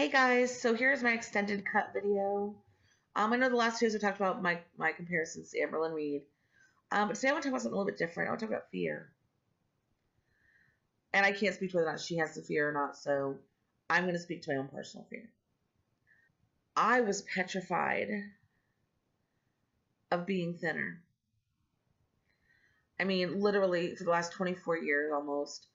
Hey guys, so here's my extended cut video. I know the last two videos I talked about my comparisons to Amberlynn Reed. But today I want to talk about something a little bit different. I want to talk about fear. And I can't speak to whether or not she has the fear or not, so I'm going to speak to my own personal fear. I was petrified of being thinner. I mean, literally, for the last 24 years almost,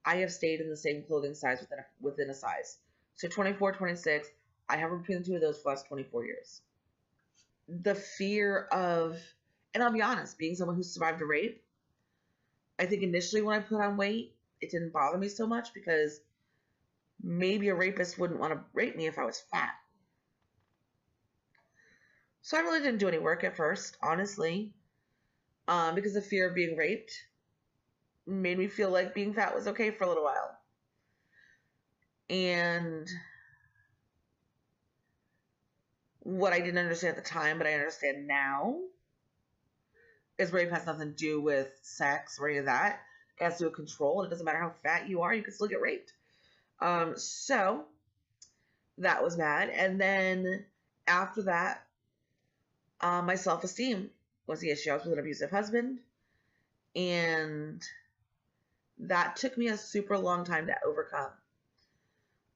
I have stayed in the same clothing size within a size. So 24, 26, I hovered between the two of those for the last 24 years. The fear of, and I'll be honest, being someone who survived a rape, I think initially when I put on weight, it didn't bother me so much because maybe a rapist wouldn't want to rape me if I was fat. So I really didn't do any work at first, honestly, because the fear of being raped made me feel like being fat was okay for a little while. And what I didn't understand at the time, but I understand now, is rape has nothing to do with sex or any of that. It has to do with control. It doesn't matter how fat you are, you can still get raped. So that was bad. And then after that, my self-esteem was the issue. I was with an abusive husband, and that took me a super long time to overcome.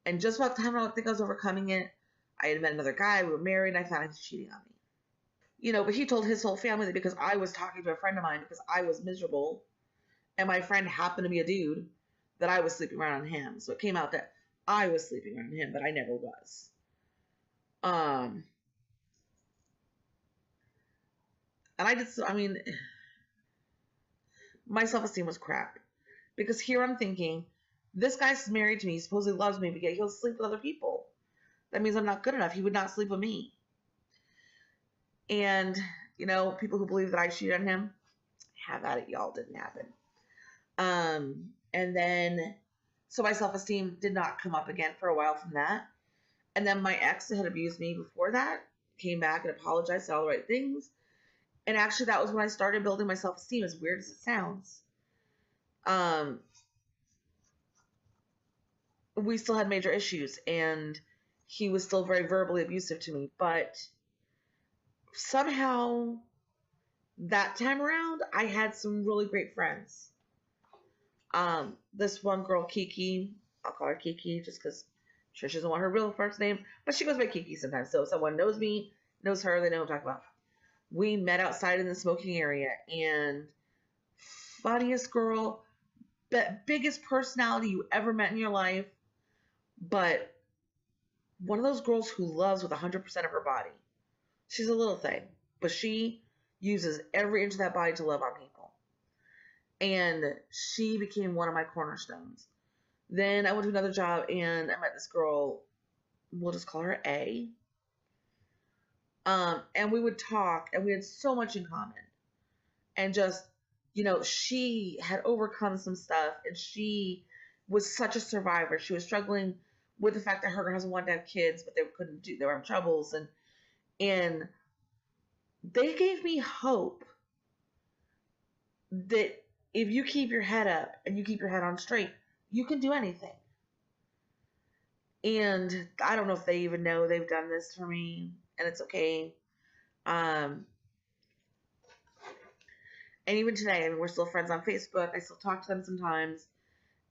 And just about the time I think I was overcoming it, I had met another guy, we were married, and I found he was cheating on me. But he told his whole family that because I was talking to a friend of mine because I was miserable, and my friend happened to be a dude, that I was sleeping around on him. So it came out that I was sleeping around him, but I never was. And my self-esteem was crap. Because here I'm thinking, this guy's married to me, he supposedly loves me, but yet he'll sleep with other people. That means I'm not good enough. He would not sleep with me. And, people who believe that I cheated on him, have at it, y'all. Didn't happen. And then, so my self-esteem did not come up again for a while from that. And then my ex that had abused me before that came back and apologized, said all the right things. And actually, that was when I started building my self-esteem, as weird as it sounds. We still had major issues, and he was still very verbally abusive to me. But somehow, that time around, I had some really great friends. This one girl, Kiki, I'll call her Kiki just because she doesn't want her real first name, but she goes by Kiki sometimes. So if someone knows me, knows her, they know what I'm talking about. We met outside in the smoking area, and funniest girl, biggest personality you ever met in your life, but one of those girls who loves with 100% of her body. She's a little thing, but she uses every inch of that body to love on people. And she became one of my cornerstones. Then I went to another job, and I met this girl, we'll just call her A. And we would talk, and we had so much in common. And just, she had overcome some stuff, and she was such a survivor. She was struggling with the fact that her and her husband wanted to have kids, but they were having troubles. And they gave me hope that if you keep your head up and you keep your head on straight, you can do anything. And I don't know if they even know they've done this for me, and it's okay. And even today, we're still friends on Facebook. I still talk to them sometimes.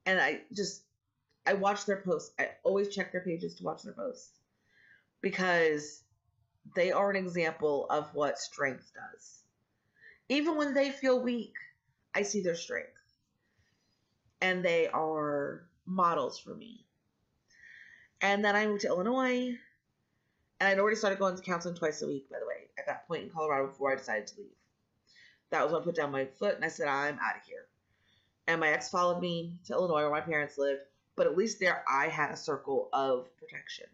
And I watch their posts. I always check their pages to watch their posts. Because they are an example of what strength does. Even when they feel weak, I see their strength. And they are models for me. And then I moved to Illinois. And I'd already started going to counseling twice a week, by the way, at that point in Colorado before I decided to leave. That was when I put down my foot and I said, I'm out of here. And my ex followed me to Illinois where my parents lived. But at least there I had a circle of protection.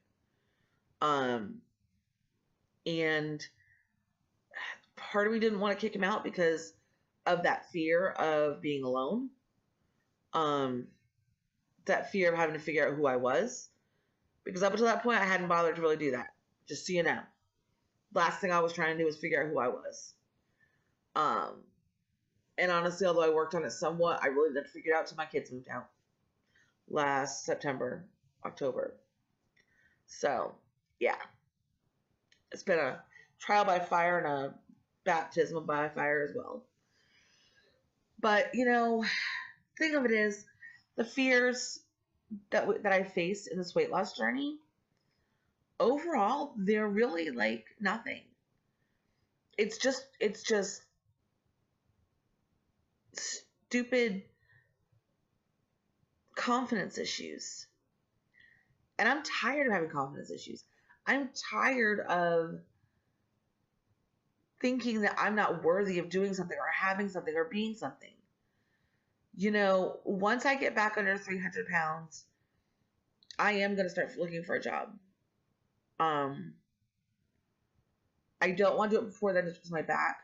And part of me didn't want to kick him out because of that fear of being alone. That fear of having to figure out who I was. Because up until that point, I hadn't bothered to really do that. Just so you know. Last thing I was trying to do was figure out who I was. And honestly, although I worked on it somewhat, I really didn't figure it out until my kids moved out. Last September, October. So, yeah, it's been a trial by fire and a baptism by fire as well. But, thing of it is, the fears that I faced in this weight loss journey, overall, they're really like nothing. It's just stupid confidence issues. And I'm tired of having confidence issues. I'm tired of thinking that I'm not worthy of doing something or having something or being something. Once I get back under 300 pounds, I am going to start looking for a job. I don't want to do it before then, just because my back.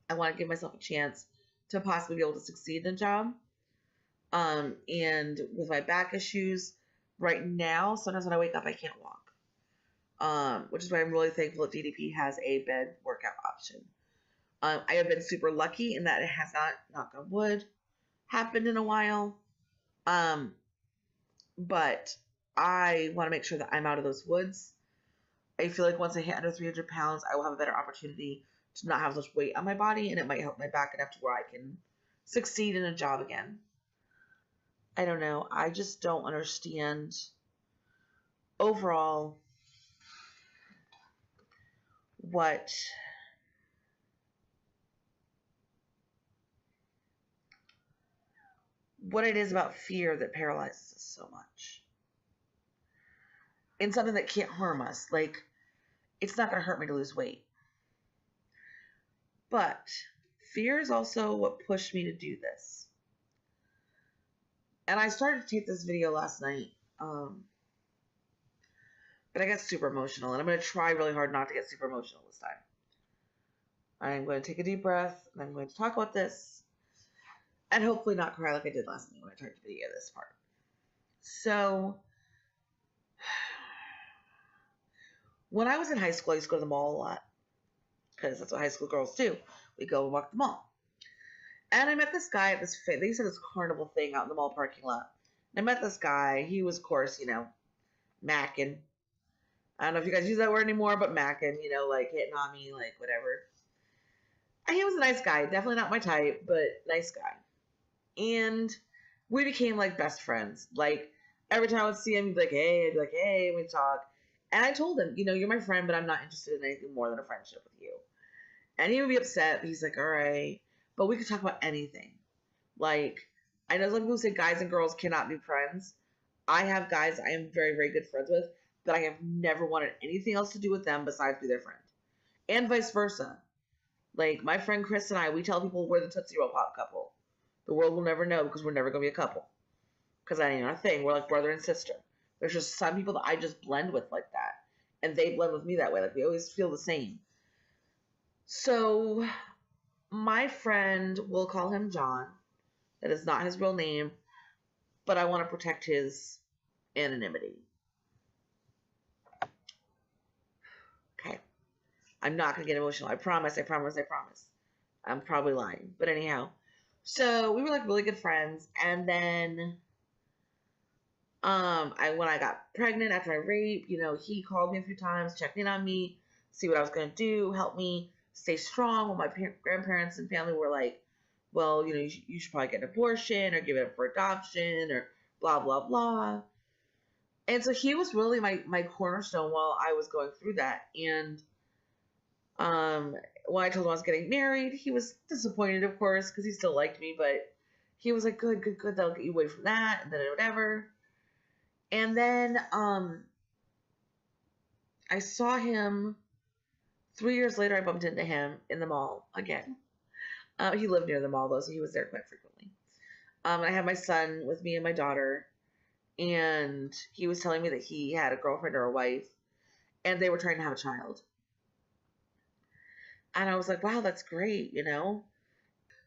I want to give myself a chance to possibly be able to succeed in a job. And with my back issues right now, sometimes when I wake up, I can't walk. Which is why I'm really thankful that DDP has a bed workout option. I have been super lucky in that it has not, knock on wood, happened in a while. But I want to make sure that I'm out of those woods. I feel like once I hit under 300 pounds, I will have a better opportunity to not have so much weight on my body, and it might help my back enough to where I can succeed in a job again. I don't know. I just don't understand overall what it is about fear that paralyzes us so much. And something that can't harm us. Like, it's not going to hurt me to lose weight. But fear is also what pushed me to do this. And I started to tape this video last night. But I got super emotional. And I'm going to try really hard not to get super emotional this time. I'm going to take a deep breath. And I'm going to talk about this. And hopefully not cry like I did last night when I tried to video this part. So, when I was in high school, I used to go to the mall a lot. Because that's what high school girls do. We go and walk the mall. And I met this guy at this, they used to have this carnival thing out in the mall parking lot. And I met this guy. He was, of course, macking. I don't know if you guys use that word anymore, but macking, like hitting on me, like whatever. And he was a nice guy. Definitely not my type, but nice guy. And we became like best friends. Like every time I would see him, he'd be like, hey, I'd be like, hey, and we'd talk. And I told him, you're my friend, but I'm not interested in anything more than a friendship with you. And he would be upset. He's like, all right. But we could talk about anything. Like, I know some people say guys and girls cannot be friends. I have guys I am very, very good friends with that I have never wanted anything else to do with them besides be their friend. And vice versa. Like, my friend Chris and I, we tell people we're the Tootsie Roll Pop couple. The world will never know because we're never going to be a couple. Because that ain't our thing. We're like brother and sister. There's just some people that I just blend with like that. And they blend with me that way. Like, we always feel the same. So, my friend, we'll call him John. That is not his real name. But I want to protect his anonymity. Okay. I'm not going to get emotional. I promise. I'm probably lying. But anyhow. So, we were like really good friends. And then when I got pregnant after I raped, he called me a few times, checked in on me, see what I was going to do, help me stay strong. When my grandparents and family were like, well, you should probably get an abortion or give it up for adoption or blah, blah, blah. And so he was really my cornerstone while I was going through that. And when I told him I was getting married, he was disappointed, of course, because he still liked me, but he was like, good, that'll get you away from that, and then whatever. And then I saw him 3 years later. I bumped into him in the mall again. He lived near the mall, though, so he was there quite frequently. I had my son with me and my daughter, and he was telling me that he had a girlfriend or a wife, and they were trying to have a child. And I was like, wow, that's great,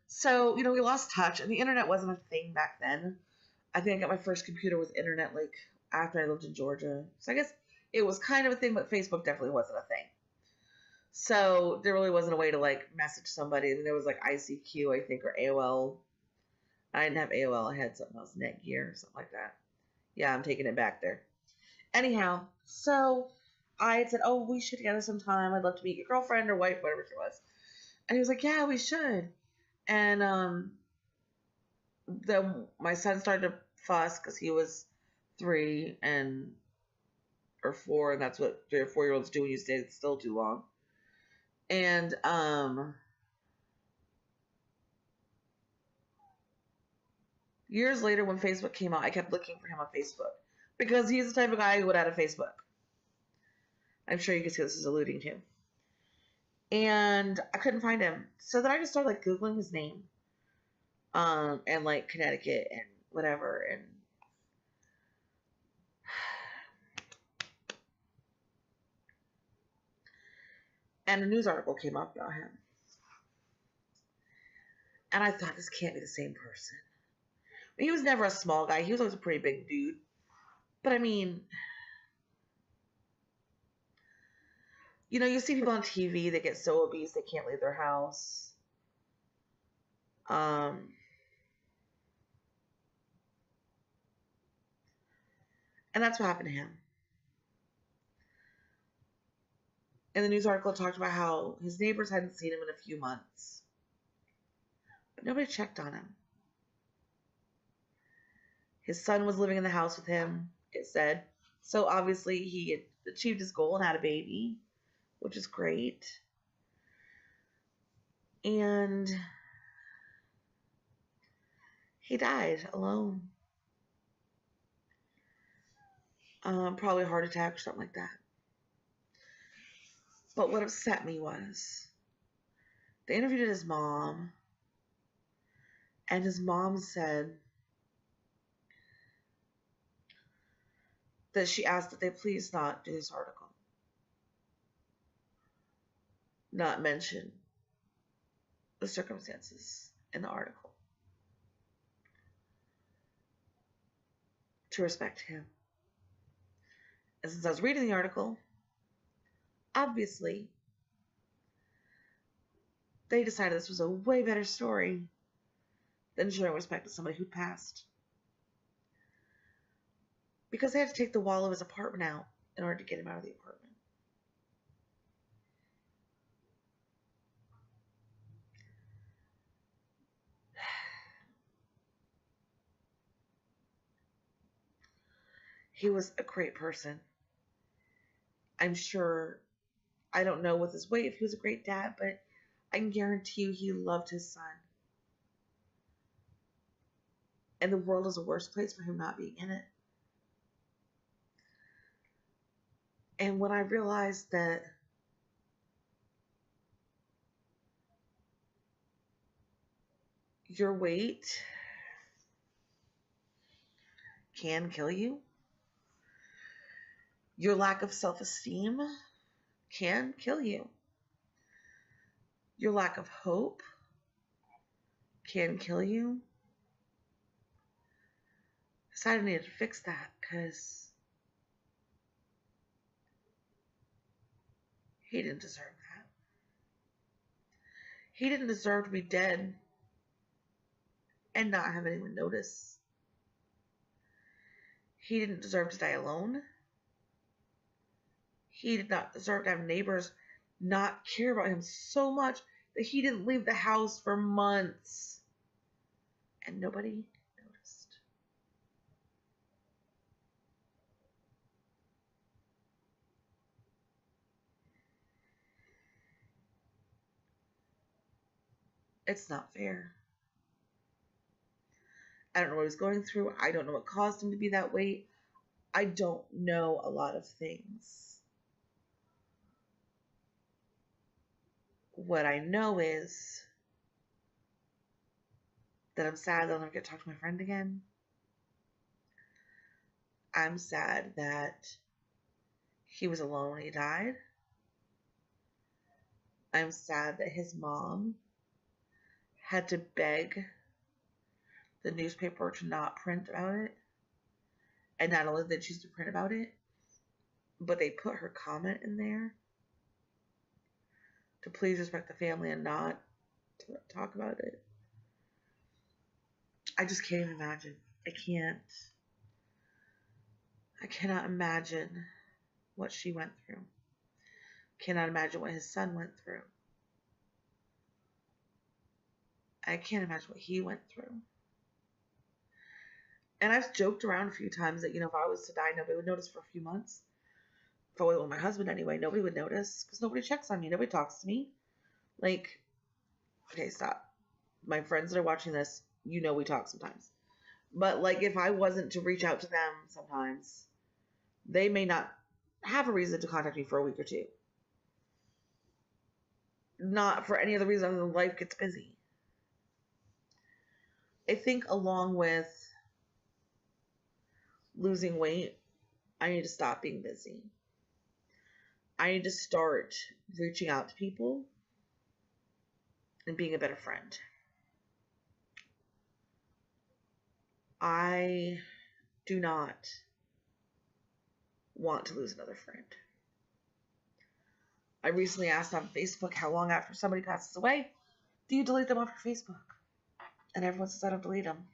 So, we lost touch, and the internet wasn't a thing back then. I think I got my first computer with internet, like, after I lived in Georgia. So I guess it was kind of a thing, but Facebook definitely wasn't a thing. So there really wasn't a way to, like, message somebody. I mean, there was, like, ICQ, I think, or AOL. I didn't have AOL. I had something else, Netgear or something like that. Yeah, I'm taking it back there. Anyhow, so I had said, oh, we should get together sometime. I'd love to meet your girlfriend or wife, whatever she was. And he was like, yeah, we should. And then my son started to fuss because he was 3 and or 4, and that's what 3 or 4 year olds do when you stay still too long. And years later, when Facebook came out, I kept looking for him on Facebook because he's the type of guy who would add a Facebook. I'm sure you can see what this is alluding to. And I couldn't find him, so then I just started like Googling his name, and like Connecticut and whatever, and a news article came up about him, and I thought this can't be the same person. He was never a small guy; he was always a pretty big dude. But I mean, you know, you see people on TV that get so obese they can't leave their house. And that's what happened to him. And the news article talked about how his neighbors hadn't seen him in a few months, but nobody checked on him. His son was living in the house with him, it said. So obviously he had achieved his goal and had a baby, which is great. And he died alone. Probably a heart attack or something like that. But what upset me was they interviewed his mom, and his mom said that she asked that they please not do this article, not mention the circumstances in the article, to respect him. And since I was reading the article, obviously, they decided this was a way better story than showing respect to somebody who passed. Because they had to take the wall of his apartment out in order to get him out of the apartment. He was a great person. I'm sure, I don't know with his weight if he was a great dad, but I can guarantee you he loved his son. And the world is a worse place for him not being in it. And when I realized that your weight can kill you, your lack of self-esteem can kill you, your lack of hope can kill you, I decided I needed to fix that because he didn't deserve that. He didn't deserve to be dead and not have anyone notice. He didn't deserve to die alone. He did not deserve to have neighbors not care about him so much that he didn't leave the house for months and nobody noticed. It's not fair. I don't know what he was going through. I don't know what caused him to be that way. I don't know a lot of things. What I know is that I'm sad that I'll never get to talk to my friend again. I'm sad that he was alone when he died. I'm sad that his mom had to beg the newspaper to not print about it. And not only did they choose to print about it, but they put her comment in there to please respect the family and not to talk about it. I just can't even imagine. I can't. I cannot imagine what she went through. Cannot imagine what his son went through. I can't imagine what he went through. And I've joked around a few times that, if I was to die, nobody would notice for a few months. If I was with my husband anyway, nobody would notice because nobody checks on me. Nobody talks to me. Like, okay, stop. My friends that are watching this, we talk sometimes. But, like, if I wasn't to reach out to them sometimes, they may not have a reason to contact me for a week or two. Not for any other reason other than life gets busy. I think along with losing weight, I need to stop being busy. I need to start reaching out to people and being a better friend. I do not want to lose another friend. I recently asked on Facebook how long after somebody passes away do you delete them off your Facebook? And everyone says I don't delete them.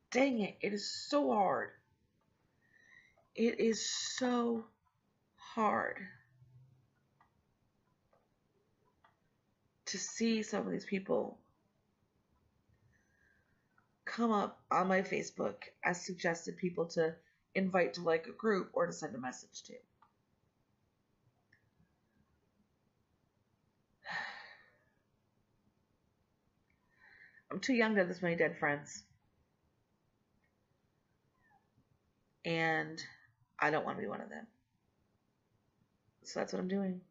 Dang it, it is so hard. It is so hard to see some of these people come up on my Facebook as suggested people to invite to like a group or to send a message to. I'm too young to have this many dead friends. And I don't want to be one of them. So that's what I'm doing.